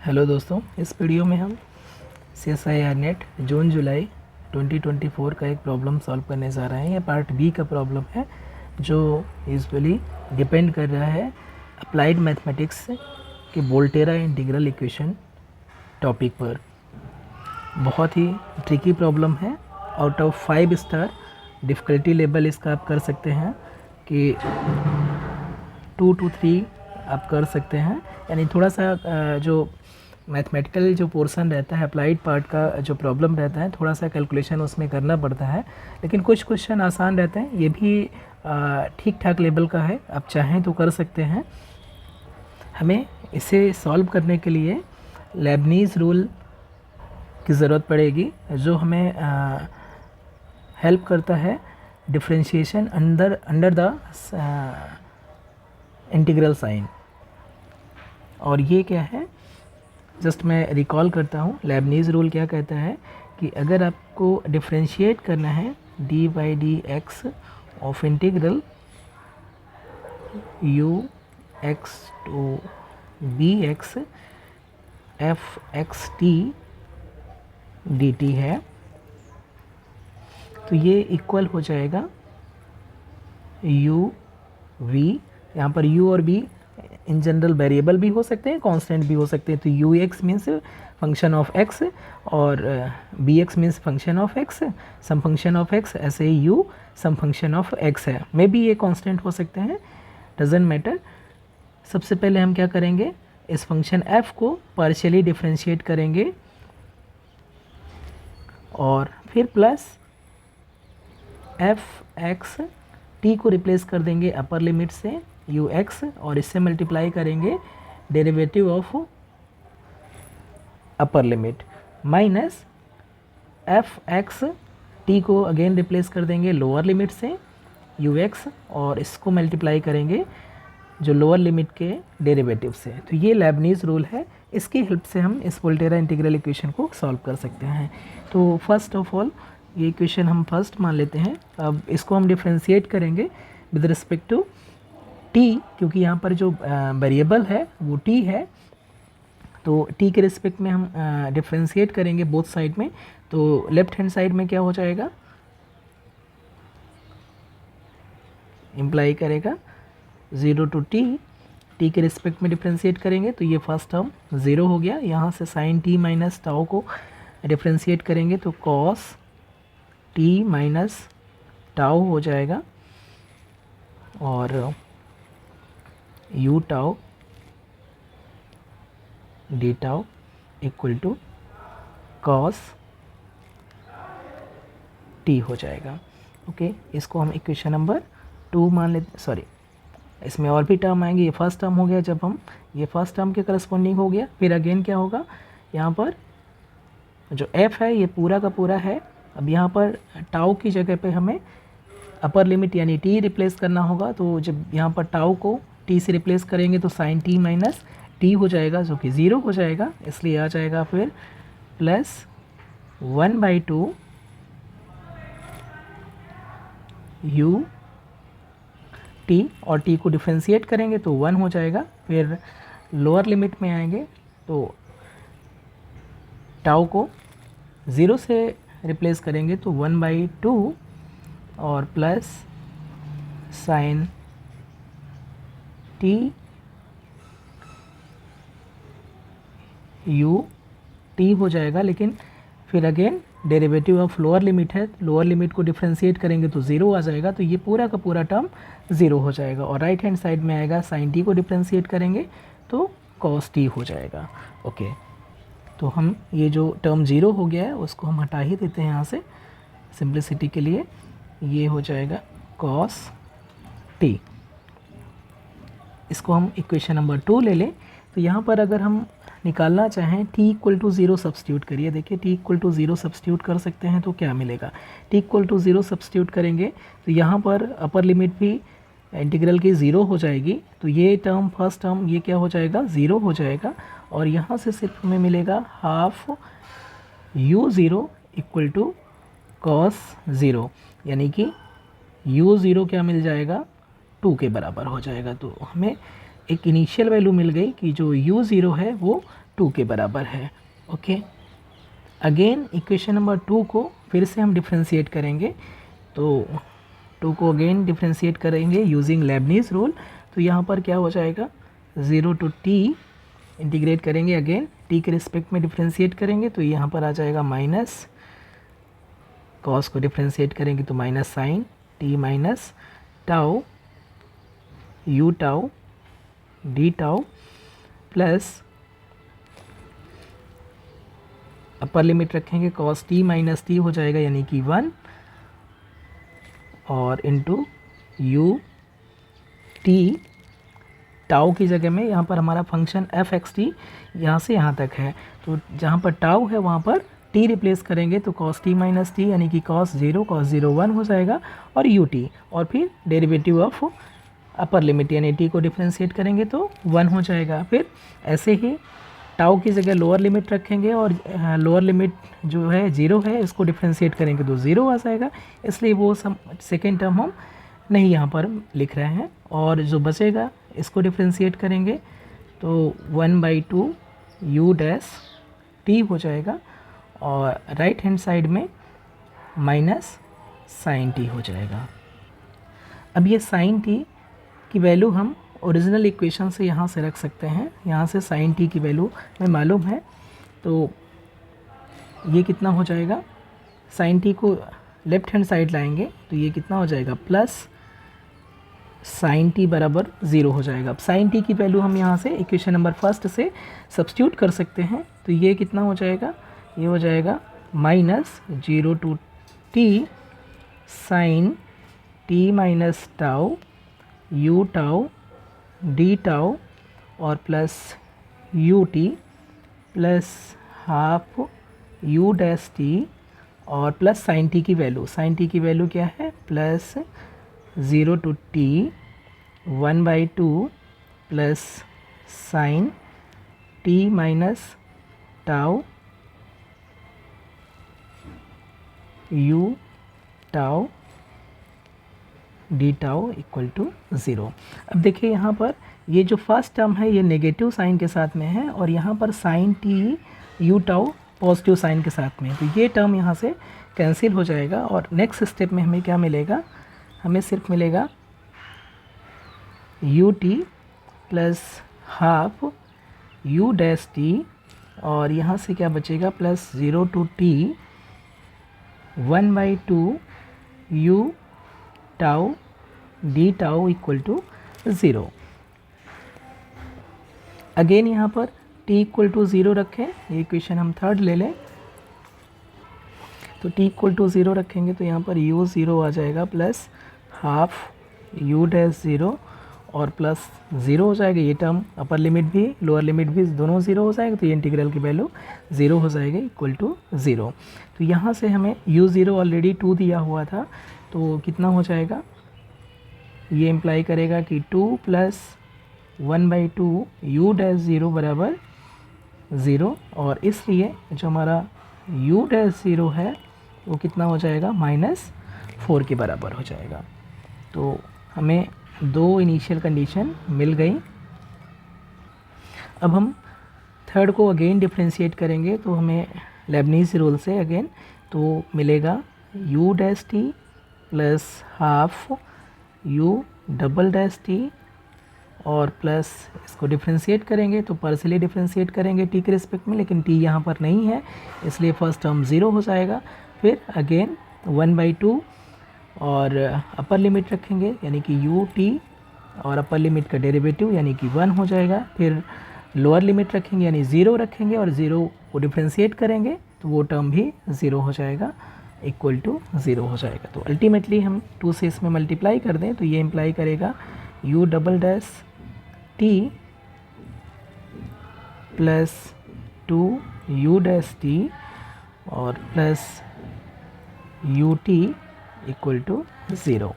Hello दोस्तों, इस video में हम CSIR नेट जून जुलाई 2024 का एक प्रॉब्लम सॉल्व करने जा रहे हैं। ये पार्ट बी का प्रॉब्लम है जो यूजुअली डिपेंड कर रहा है अप्लाइड मैथमेटिक्स के वोल्टेरा इंटीग्रल इक्वेशन टॉपिक पर। बहुत ही ट्रिकी प्रॉब्लम है। Out of 5 star difficulty level इसका आप कर सकते हैं कि 2 to 3 आप कर सकते हैं। यानी थोड़ा सा जो मैथमेटिकल जो पोर्शन रहता है, अप्लाइड पार्ट का जो प्रॉब्लम रहता है, थोड़ा सा कैलकुलेशन उसमें करना पड़ता है, लेकिन कुछ क्वेश्चन आसान रहते हैं। ये भी ठीक ठाक लेवल का है, आप चाहें तो कर सकते हैं। हमें इसे सॉल्व करने के लिए लेबनीज़ रूल की ज़रूरत पड़ेगी, जो हमें हेल्प करता है differentiation under the integral sign. और ये क्या है, जस्ट मैं रिकॉल करता हूँ। लेबनीज़ रूल क्या कहता है कि अगर आपको डिफरेंशिएट करना है d by d x of integral u x to b x f x t d t है, तो ये इक्वल हो जाएगा यू वी। यहाँ पर यू और बी इन जनरल वेरिएबल भी हो सकते हैं, कांस्टेंट भी हो सकते हैं। तो U X means function of X और B X means function of X, sum function of X. ऐसे ही U sum function of X है, मे बी ये कांस्टेंट हो सकते हैं, डजेंट मैटर। सबसे पहले हम क्या करेंगे, इस फंक्शन एफ को पार्शियली डिफरेंशिएट करेंगे और फिर प्लस एफ एक्स टी को रिप्लेस कर देंगे अपर लिमिट से यू एक्स, और इससे मल्टीप्लाई करेंगे derivative of upper limit minus F x T को अगेन रिप्लेस कर देंगे लोअर लिमिट से यू एक्स, और इसको मल्टीप्लाई करेंगे जो लोअर लिमिट के डेरिवेटिव से। तो ये लेबनीज़ रूल है, इसकी हेल्प से हम इस वोल्टेरा इंटीग्रल इक्वेशन को सॉल्व कर सकते हैं। तो फर्स्ट ऑफ ऑल ये इक्वेशन हम फर्स्ट मान लेते हैं। अब इसको हम डिफ्रेंशिएट करेंगे विद रिस्पेक्ट टू टी, क्योंकि यहाँ पर जो वेरिएबल है वो टी है, तो टी के रिस्पेक्ट में हम डिफ्रेंशिएट करेंगे बोथ साइड में। तो लेफ्ट हैंड साइड में क्या हो जाएगा, इम्प्लाई करेगा 0 टू टी, टी के रिस्पेक्ट में डिफ्रेंशिएट करेंगे तो ये फर्स्ट टर्म 0 हो गया। यहाँ से साइन टी माइनस टाउ को डिफ्रेंशिएट करेंगे तो कॉस टी माइनस टाउ हो जाएगा, और u tau d tau equal to cos t हो जाएगा। ओके, इसको हम इक्वेशन नंबर 2 मान लेते। सॉरी, इसमें और भी टर्म आएंगे। ये फर्स्ट टर्म हो गया, जब हम ये फर्स्ट टर्म के करस्पॉन्डिंग हो गया। फिर अगेन क्या होगा, यहाँ पर जो एफ है ये पूरा का पूरा है। अब यहाँ पर टाउ की जगह पे हमें अपर लिमिट यानी टी रिप्लेस करना होगा। तो जब यहाँ पर टाउ को टी से रिप्लेस करेंगे तो साइन टी माइनस टी हो जाएगा, जो कि 0 हो जाएगा। इसलिए आ जाएगा फिर प्लस 1/2 यू टी, और टी को डिफ्रेंशिएट करेंगे तो 1 हो जाएगा। फिर लोअर लिमिट में आएंगे तो टाउ को 0 से रिप्लेस करेंगे तो 1/2 और plus sign t U T हो जाएगा। लेकिन फिर again derivative of lower limit है, लोअर लिमिट को डिफ्रेंशिएट करेंगे तो 0 आ जाएगा। तो ये पूरा का पूरा टर्म 0 हो जाएगा। और राइट हैंड साइड में आएगा साइन टी को डिफ्रेंशिएट करेंगे तो कॉस टी हो जाएगा। ओके, तो हम ये जो टर्म 0 हो गया है उसको हम हटा ही देते हैं यहाँ से सिंप्लिसिटी के लिए। ये हो जाएगा कॉस टी। इसको हम इक्वेशन नंबर 2 ले लें। तो यहाँ पर अगर हम निकालना चाहें t इक्वल टू 0 सब्सटीट्यूट करिए। देखिए t इक्वल टू 0 सब्सटीट्यूट कर सकते हैं तो क्या मिलेगा, t इक्वल टू 0 सब्सटीट्यूट करेंगे तो यहाँ पर अपर लिमिट भी इंटीग्रल की 0 हो जाएगी। तो ये टर्म फर्स्ट टर्म ये क्या हो जाएगा, 0 हो जाएगा। और यहाँ से सिर्फ हमें मिलेगा half u0 equal to cos 0, यानी कि u0 क्या मिल जाएगा, 2 के बराबर हो जाएगा। तो हमें एक इनिशियल वैल्यू मिल गई कि जो u0 है वो 2 के बराबर है। ओके, अगेन इक्वेशन नंबर 2 को फिर से हम डिफ्रेंशिएट करेंगे, तो 2 को अगेन डिफ्रेंशिएट करेंगे यूजिंग लेबनीज़ रूल। तो यहाँ पर क्या हो जाएगा, 0 टू t इंटीग्रेट करेंगे, अगेन t के रिस्पेक्ट में डिफ्रेंशिएट करेंगे, तो यहाँ पर आ जाएगा माइनस, कॉस को डिफ्रेंशिएट करेंगे तो minus sine t minus tau u tau d tau plus upper limit रखेंगे, कॉस t माइनस t हो जाएगा यानी कि 1 और इनटू u t, टाउ की जगह में यहाँ पर हमारा फंक्शन एफ एक्स टी यहाँ से यहाँ तक है, तो जहाँ पर टाउ है वहाँ पर t रिप्लेस करेंगे तो cos t माइनस टी यानी कि cos 0 1 हो जाएगा और ut, और फिर डेरिवेटिव ऑफ अपर लिमिट यानी t को डिफ्रेंशिएट करेंगे तो 1 हो जाएगा। फिर ऐसे ही टाउ की जगह लोअर लिमिट रखेंगे और लोअर लिमिट जो है 0 है इसको डिफ्रेंशिएट करेंगे तो 0 आ जाएगा, इसलिए वो सेकेंड टर्म हम नहीं यहाँ पर लिख रहे हैं। और जो बचेगा इसको डिफ्रेंशिएट करेंगे तो 1/2 u डैश t हो जाएगा और राइट हैंड साइड में माइनस साइन t हो जाएगा। अब ये साइन t की वैल्यू हम ओरिजिनल इक्वेशन से यहाँ से रख सकते हैं, यहाँ से साइन t की वैल्यू हमें मालूम है, तो ये कितना हो जाएगा, साइन t को लेफ्ट हैंड साइड लाएंगे तो ये कितना हो जाएगा, प्लस साइन t बराबर 0 हो जाएगा। अब साइन t की वैल्यू हम यहाँ से इक्वेशन नंबर फर्स्ट से सब्स्टिट्यूट कर सकते हैं, तो ये कितना हो जाएगा, ये हो जाएगा minus 0 to t sine t minus tau u tau d tau और plus U T plus half u dash t और प्लस साइन t की वैल्यू, साइन t की वैल्यू क्या है, plus 0 to t 1/2 plus sine t minus tau u tau d tau equal to 0। अब देखिए यहाँ पर ये जो फर्स्ट टर्म है ये नेगेटिव साइन के साथ में है और यहाँ पर sine t u tau positive sine के साथ में, तो ये टर्म यहाँ से कैंसिल हो जाएगा और नेक्स्ट स्टेप में हमें क्या मिलेगा, हमें सिर्फ मिलेगा u T plus half u dash t और यहाँ से क्या बचेगा, plus 0 to t 1/2 u tau d tau equal to 0। Again यहाँ पर t इक्वल टू 0 रखें, ये इक्वेशन हम थर्ड ले लें, तो t इक्वल टू 0 रखेंगे तो यहाँ पर u 0 आ जाएगा प्लस हाफ u डैश 0 और प्लस 0 हो जाएगा, ये टर्म अपर लिमिट भी लोअर लिमिट भी दोनों 0 हो जाएगा, तो ये इंटीग्रल की वैल्यू 0 हो जाएगी इक्वल टू 0। तो यहाँ से हमें u0 ऑलरेडी 2 दिया हुआ था, तो कितना हो जाएगा, ये इम्प्लाई करेगा कि 2 प्लस 1/2 u डैश 0 बराबर 0 और इसलिए जो हमारा u डैश 0 है वो कितना हो जाएगा, -4 के बराबर हो जाएगा। तो हमें दो इनिशियल कंडीशन मिल गई। अब हम थर्ड को अगेन डिफ्रेंशिएट करेंगे तो हमें लेबनीज़ रूल से अगेन तो मिलेगा u dash t plus half u double dash t और प्लस इसको डिफ्रेंशिएट करेंगे तो पार्शियली डिफ्रेंशिएट करेंगे t के रिस्पेक्ट में, लेकिन t यहाँ पर नहीं है इसलिए फर्स्ट टर्म 0 हो जाएगा। फिर अगेन 1/2 और अपर लिमिट रखेंगे यानी कि u t और अपर लिमिट का डेरिवेटिव यानी कि 1 हो जाएगा। फिर लोअर लिमिट रखेंगे यानी 0 रखेंगे और 0 को डिफ्रेंशिएट करेंगे तो वो टर्म भी 0 हो जाएगा इक्वल टू 0 हो जाएगा। तो अल्टीमेटली हम 2 से इसमें मल्टीप्लाई कर दें तो ये इम्प्लाई करेगा u double dash t plus 2 u dash t और plus u t equal to 0।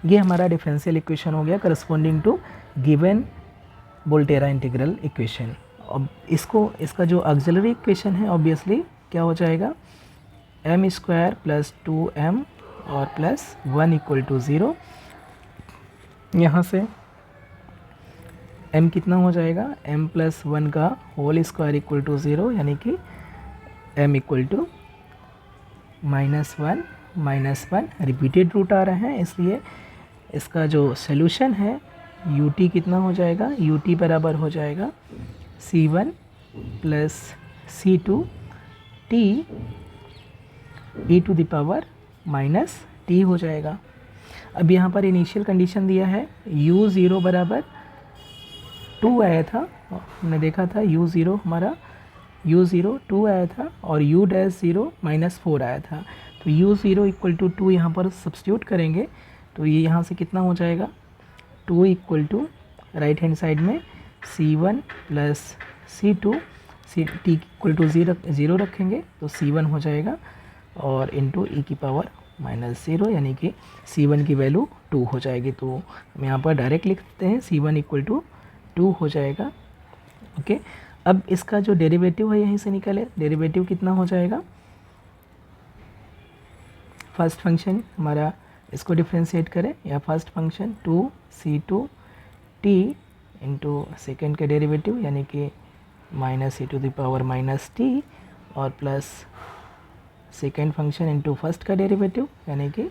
ये हमारा डिफरेंशियल इक्वेशन हो गया corresponding to given Volterra integral equation. अब इसका जो ऑक्सिलरी इक्वेशन है ऑब्वियसली क्या हो जाएगा, m² प्लस 2m और प्लस 1 इक्वल टू 0। यहाँ से m कितना हो जाएगा, m+1 का होल स्क्वायर इक्वल टू 0, यानी कि m equal to -1 repeated root आ रहे हैं, इसलिए इसका जो सॉल्यूशन है ut कितना हो जाएगा, ut बराबर हो जाएगा c1 plus c2 t e⁻t हो जाएगा। अब यहाँ पर इनिशियल कंडीशन दिया है u0 बराबर 2 आया था, हमने देखा था u0 हमारा u0 2 आया था और u'0 -4 आया था। तो u0 इक्वल टू 2 यहाँ पर सब्स्टिट्यूट करेंगे तो ये यहाँ से कितना हो जाएगा, 2 equal to right hand side में c1 plus c2 t equal to 0 रखेंगे तो c1 हो जाएगा और इंटू e⁻−0, यानी कि c1 की वैल्यू 2 हो जाएगी। तो हम यहाँ पर डायरेक्ट लिख सकते हैं c1 इक्वल टू 2 हो जाएगा। ओके, अब इसका जो डेरिवेटिव है यहीं से निकले, डेरिवेटिव कितना हो जाएगा, फर्स्ट फंक्शन हमारा, इसको डिफ्रेंशिएट करें या first function 2c2t into second का डेरिवेटिव यानी कि -e⁻−t और plus second function into first का डेरिवेटिव यानी कि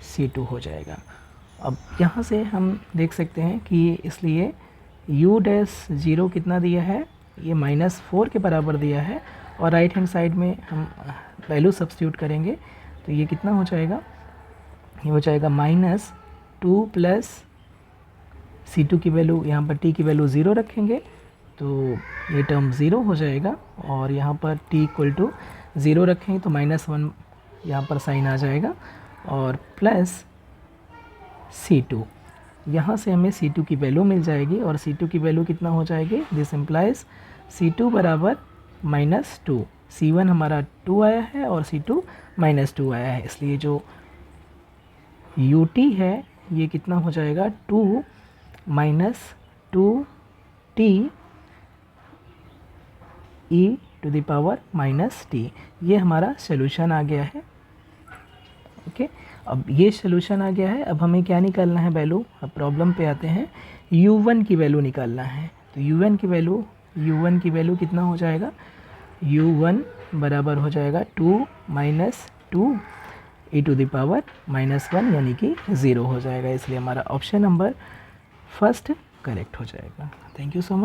c2 हो जाएगा। अब यहाँ से हम देख सकते हैं कि इसलिए u'0 कितना दिया है, ये -4 के बराबर दिया है और राइट हैंड साइड में हम वैल्यू सब्स्टिट्यूट करेंगे तो ये कितना हो जाएगा, ये हो जाएगा -2 प्लस c2 की वैल्यू, यहाँ पर t की वैल्यू 0 रखेंगे तो ये टर्म 0 हो जाएगा और यहाँ पर t इक्वल टू 0 रखेंगे तो -1 यहाँ पर साइन आ जाएगा और प्लस c2, यहाँ से हमें c2 की वैल्यू मिल जाएगी और c2 की वैल्यू कितना हो जाएगी, दिस इम्प्लाइज c2 बराबर -2, c1 हमारा 2 आया है और c2 -2 आया है, इसलिए जो ut है ये कितना हो जाएगा 2 - 2t e⁻−t, ये हमारा सॉल्यूशन आ गया है। ओके, अब ये सॉल्यूशन आ गया है। अब हमें क्या निकालना है वैल्यू, अब प्रॉब्लम पे आते हैं, u1 की वैल्यू निकालना है। तो u1 की वैल्यू कितना हो जाएगा, u1 बराबर हो जाएगा 2 - 2 e⁻−1 यानी कि 0 हो जाएगा, इसलिए हमारा ऑप्शन नंबर फर्स्ट करेक्ट हो जाएगा। Thank you so much.